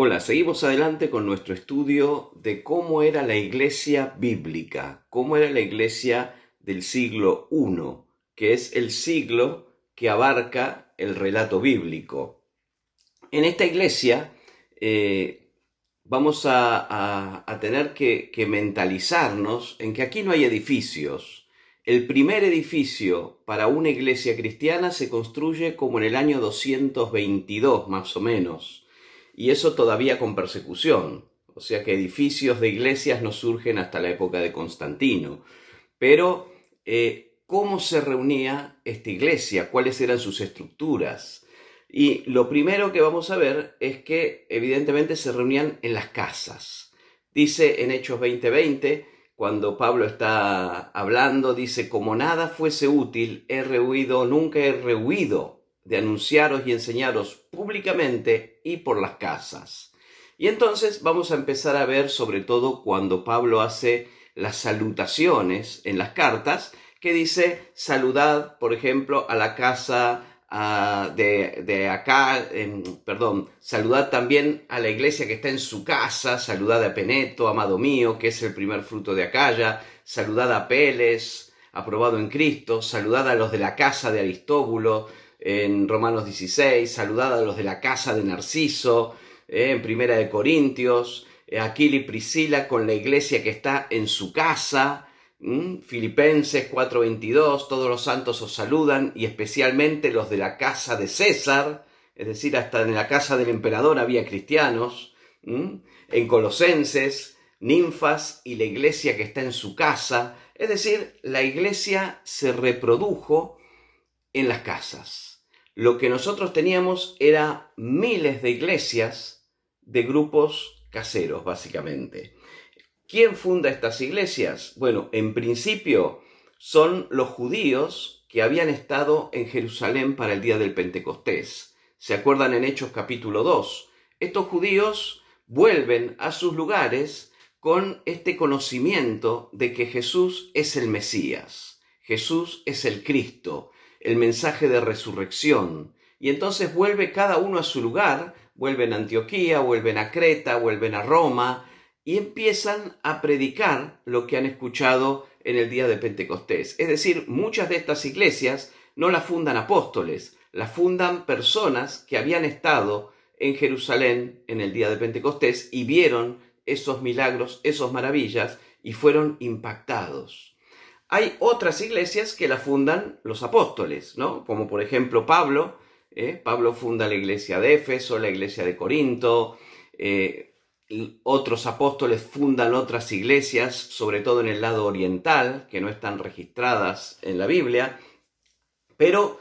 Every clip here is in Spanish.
Hola, seguimos adelante con nuestro estudio de cómo era la iglesia bíblica, cómo era la iglesia del siglo I, que es el siglo que abarca el relato bíblico. En esta iglesia vamos a tener que mentalizarnos en que aquí no hay edificios. El primer edificio para una iglesia cristiana se construye como en el año 222, más o menos, y eso todavía con persecución. O sea que edificios de iglesias no surgen hasta la época de Constantino. Pero, ¿cómo se reunía esta iglesia? ¿Cuáles eran sus estructuras? Y lo primero que vamos a ver es que evidentemente se reunían en las casas. Dice en Hechos 20:20, cuando Pablo está hablando, dice: como nada fuese útil, nunca he rehuido de anunciaros y enseñaros públicamente y por las casas. Y entonces vamos a empezar a ver, sobre todo cuando Pablo hace las salutaciones en las cartas, que dice: saludad, por ejemplo, a la casa de acá, saludad también a la iglesia que está en su casa, saludad a Peneto, amado mío, que es el primer fruto de Acaya, saludad a Peles, aprobado en Cristo, saludad a los de la casa de Aristóbulo, en Romanos 16, saludad a los de la casa de Narciso, en Primera de Corintios, Aquila y Priscila con la iglesia que está en su casa, Filipenses 4:22, todos los santos os saludan, y especialmente los de la casa de César, es decir, hasta en la casa del emperador había cristianos, en Colosenses, Ninfas y la iglesia que está en su casa, es decir, la iglesia se reprodujo en las casas. Lo que nosotros teníamos era miles de iglesias de grupos caseros, básicamente. ¿Quién funda estas iglesias? Bueno, en principio son los judíos que habían estado en Jerusalén para el día del Pentecostés. ¿Se acuerdan en Hechos capítulo 2? Estos judíos vuelven a sus lugares con este conocimiento de que Jesús es el Mesías, Jesús es el Cristo, el mensaje de resurrección. Y entonces vuelve cada uno a su lugar, vuelven a Antioquía, vuelven a Creta, vuelven a Roma, y empiezan a predicar lo que han escuchado en el día de Pentecostés. Es decir, muchas de estas iglesias no las fundan apóstoles, las fundan personas que habían estado en Jerusalén en el día de Pentecostés y vieron esos milagros, esas maravillas, y fueron impactados. Hay otras iglesias que las fundan los apóstoles, ¿no? Como por ejemplo Pablo. Pablo funda la iglesia de Éfeso, la iglesia de Corinto. Otros apóstoles fundan otras iglesias, sobre todo en el lado oriental, que no están registradas en la Biblia. Pero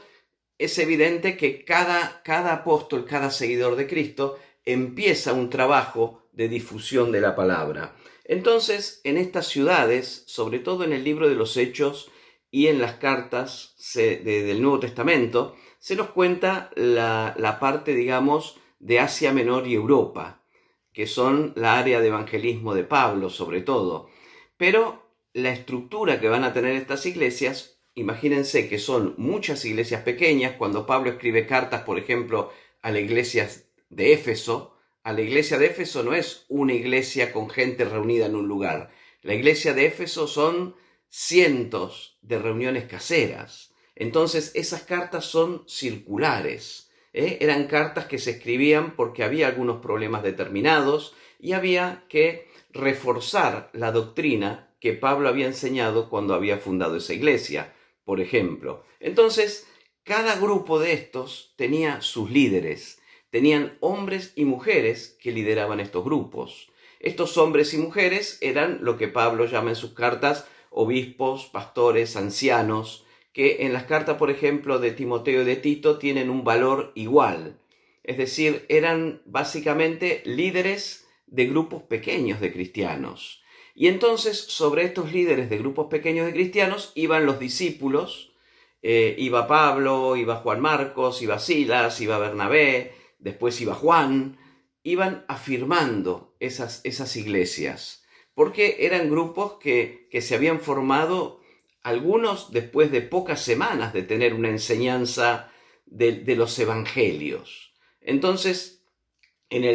es evidente que cada apóstol, cada seguidor de Cristo, empieza un trabajo de difusión de la palabra. Entonces, en estas ciudades, sobre todo en el libro de los Hechos y en las cartas del Nuevo Testamento, se nos cuenta la parte, digamos, de Asia Menor y Europa, que son la área de evangelismo de Pablo, sobre todo. Pero la estructura que van a tener estas iglesias, imagínense que son muchas iglesias pequeñas. Cuando Pablo escribe cartas, por ejemplo, a la iglesia de Éfeso, a la iglesia de Éfeso no es una iglesia con gente reunida en un lugar. La iglesia de Éfeso son cientos de reuniones caseras. Entonces esas cartas son circulares. Eran cartas que se escribían porque había algunos problemas determinados y había que reforzar la doctrina que Pablo había enseñado cuando había fundado esa iglesia, por ejemplo. Entonces, cada grupo de estos tenía sus líderes, tenían hombres y mujeres que lideraban estos grupos. Estos hombres y mujeres eran lo que Pablo llama en sus cartas obispos, pastores, ancianos, que en las cartas, por ejemplo, de Timoteo y de Tito tienen un valor igual. Es decir, eran básicamente líderes de grupos pequeños de cristianos. Y entonces, sobre estos líderes de grupos pequeños de cristianos, iban los discípulos, iba Pablo, iba Juan Marcos, iba Silas, iba Bernabé, después iba Juan, iban afirmando esas iglesias, porque eran grupos que se habían formado, algunos después de pocas semanas de tener una enseñanza de los evangelios. Entonces, En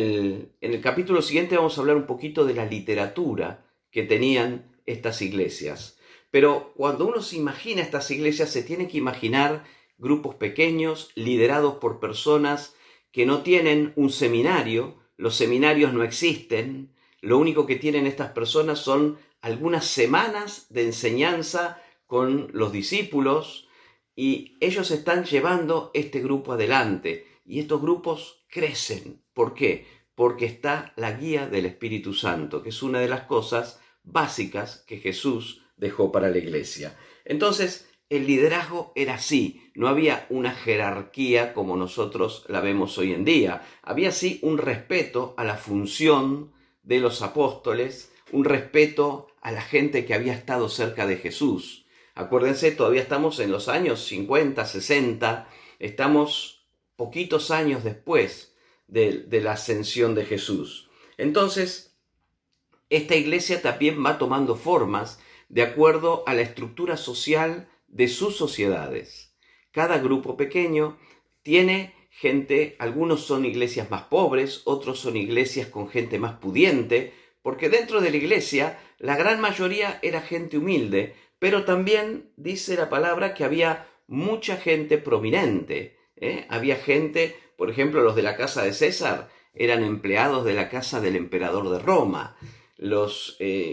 el capítulo siguiente vamos a hablar un poquito de la literatura que tenían estas iglesias. Pero cuando uno se imagina estas iglesias, se tiene que imaginar grupos pequeños, liderados por personas que no tienen un seminario. Los seminarios no existen. Lo único que tienen estas personas son algunas semanas de enseñanza con los discípulos, y ellos están llevando este grupo adelante. Y estos grupos crecen. ¿Por qué? Porque está la guía del Espíritu Santo, que es una de las cosas básicas que Jesús dejó para la iglesia. Entonces, el liderazgo era así. No había una jerarquía como nosotros la vemos hoy en día. Había sí un respeto a la función de los apóstoles, un respeto a la gente que había estado cerca de Jesús. Acuérdense, todavía estamos en los años 50, 60, estamos poquitos años después de la ascensión de Jesús. Entonces, esta iglesia también va tomando formas de acuerdo a la estructura social de sus sociedades. Cada grupo pequeño tiene gente, algunos son iglesias más pobres, otros son iglesias con gente más pudiente, porque dentro de la iglesia la gran mayoría era gente humilde, pero también dice la palabra que había mucha gente prominente. Había gente, por ejemplo, los de la casa de César eran empleados de la casa del emperador de Roma.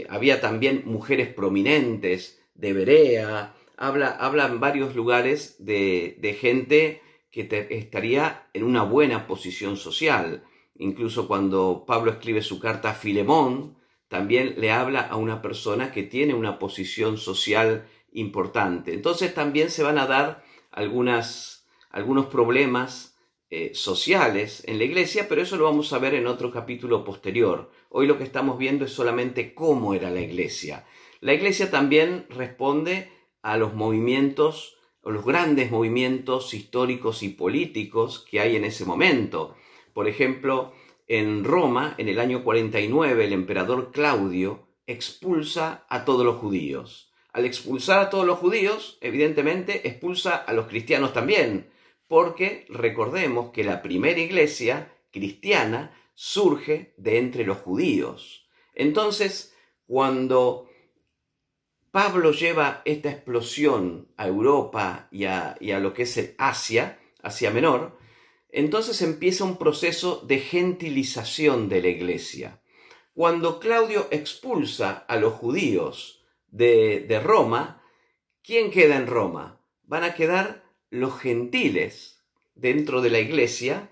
Había también mujeres prominentes de Berea. Habla en varios lugares de gente que estaría en una buena posición social. Incluso cuando Pablo escribe su carta a Filemón, también le habla a una persona que tiene una posición social importante. Entonces también se van a dar algunos problemas sociales en la iglesia, pero eso lo vamos a ver en otro capítulo posterior. Hoy lo que estamos viendo es solamente cómo era la iglesia. La iglesia también responde a los movimientos, o los grandes movimientos históricos y políticos que hay en ese momento. Por ejemplo, en Roma, en el año 49, el emperador Claudio expulsa a todos los judíos. Al expulsar a todos los judíos, evidentemente expulsa a los cristianos también, porque recordemos que la primera iglesia cristiana surge de entre los judíos. Entonces, cuando Pablo lleva esta explosión a Europa y a lo que es Asia Menor, entonces empieza un proceso de gentilización de la iglesia. Cuando Claudio expulsa a los judíos de Roma, ¿quién queda en Roma? Van a quedar los gentiles dentro de la iglesia.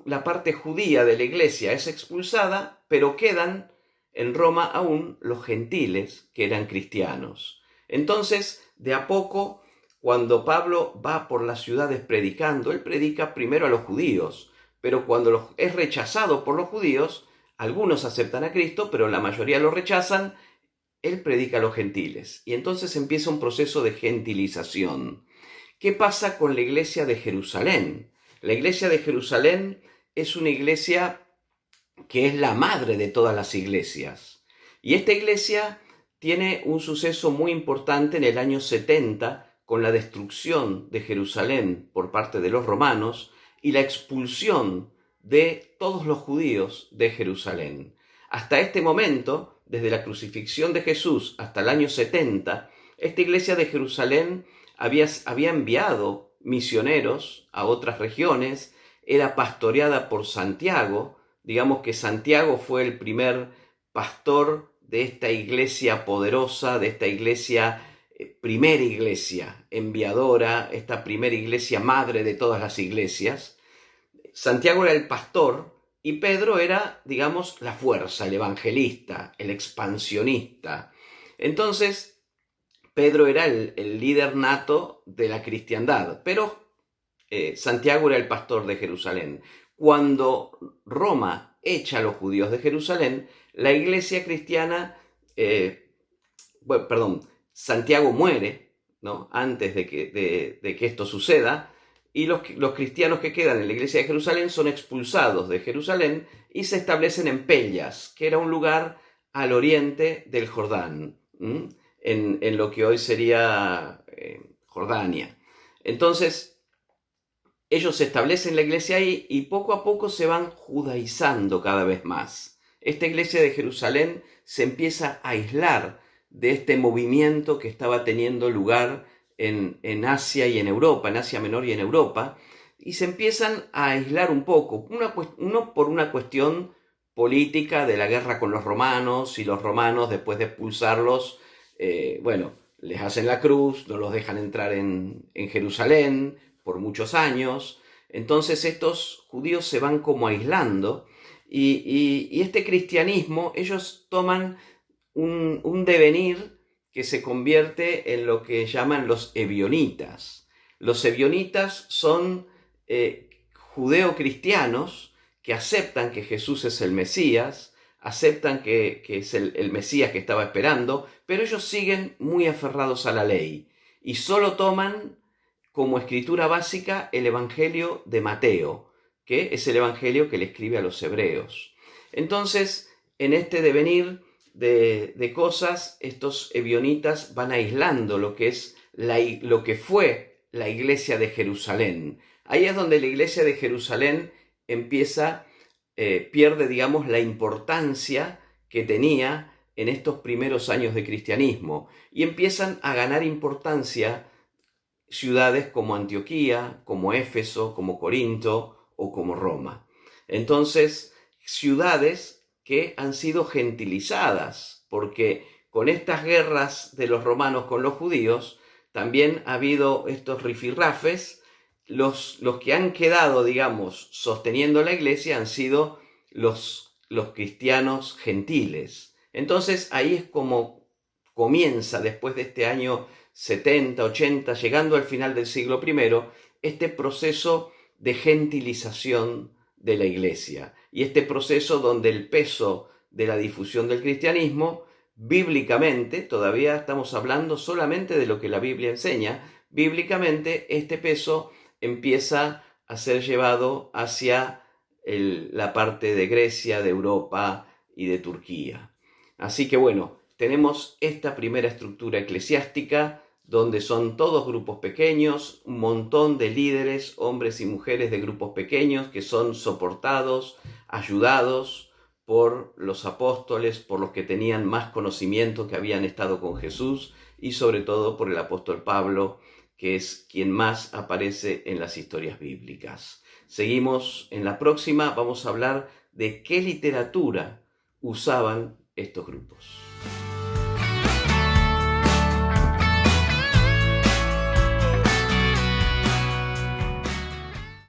La parte judía de la iglesia es expulsada, pero quedan en Roma aún los gentiles que eran cristianos. Entonces, de a poco, cuando Pablo va por las ciudades predicando, él predica primero a los judíos, pero cuando es rechazado por los judíos, algunos aceptan a Cristo, pero la mayoría lo rechazan. Él predica a los gentiles, y entonces empieza un proceso de gentilización. ¿Qué pasa con la iglesia de Jerusalén? La iglesia de Jerusalén es una iglesia que es la madre de todas las iglesias. Y esta iglesia tiene un suceso muy importante en el año 70, con la destrucción de Jerusalén por parte de los romanos y la expulsión de todos los judíos de Jerusalén. Hasta este momento, desde la crucifixión de Jesús hasta el año 70, esta iglesia de Jerusalén había enviado misioneros a otras regiones, era pastoreada por Santiago. Digamos que Santiago fue el primer pastor de esta iglesia poderosa, de esta iglesia, primera iglesia enviadora, esta primera iglesia madre de todas las iglesias. Santiago era el pastor y Pedro era, digamos, la fuerza, el evangelista, el expansionista. Entonces, Pedro era el líder nato de la cristiandad, pero Santiago era el pastor de Jerusalén. Cuando Roma echa a los judíos de Jerusalén, la iglesia cristiana, Santiago muere, ¿no?, antes de que esto suceda, y los cristianos que quedan en la iglesia de Jerusalén son expulsados de Jerusalén y se establecen en Pellas, que era un lugar al oriente del Jordán, en lo que hoy sería Jordania. Entonces, ellos establecen la iglesia ahí y poco a poco se van judaizando cada vez más. Esta iglesia de Jerusalén se empieza a aislar de este movimiento que estaba teniendo lugar en Asia y en Europa, en Asia Menor y en Europa, y se empiezan a aislar un poco, uno por una cuestión política de la guerra con los romanos, y los romanos, después de expulsarlos, les hacen la cruz, no los dejan entrar en Jerusalén por muchos años. Entonces estos judíos se van como aislando, y este cristianismo, ellos toman un devenir que se convierte en lo que llaman los ebionitas. Los ebionitas son judeocristianos que aceptan que Jesús es el Mesías, aceptan que es el Mesías que estaba esperando, pero ellos siguen muy aferrados a la ley y solo toman como escritura básica el Evangelio de Mateo, que es el Evangelio que le escribe a los hebreos. Entonces, en este devenir de cosas, estos ebionitas van aislando lo que fue la iglesia de Jerusalén. Ahí es donde la iglesia de Jerusalén pierde, digamos, la importancia que tenía en estos primeros años de cristianismo, y empiezan a ganar importancia ciudades como Antioquía, como Éfeso, como Corinto o como Roma. Entonces, ciudades que han sido gentilizadas, porque con estas guerras de los romanos con los judíos, también ha habido estos rifirrafes. Los que han quedado, digamos, sosteniendo la iglesia han sido los cristianos gentiles. Entonces, ahí es como comienza, después de este año 70, 80, llegando al final del siglo I, este proceso de gentilización de la iglesia, y este proceso donde el peso de la difusión del cristianismo, bíblicamente, todavía estamos hablando solamente de lo que la Biblia enseña, bíblicamente este peso empieza a ser llevado hacia la parte de Grecia, de Europa y de Turquía. Así que bueno, tenemos esta primera estructura eclesiástica donde son todos grupos pequeños, un montón de líderes, hombres y mujeres de grupos pequeños que son soportados, ayudados por los apóstoles, por los que tenían más conocimiento, que habían estado con Jesús, y sobre todo por el apóstol Pablo, que es quien más aparece en las historias bíblicas. Seguimos en la próxima, vamos a hablar de qué literatura usaban estos grupos.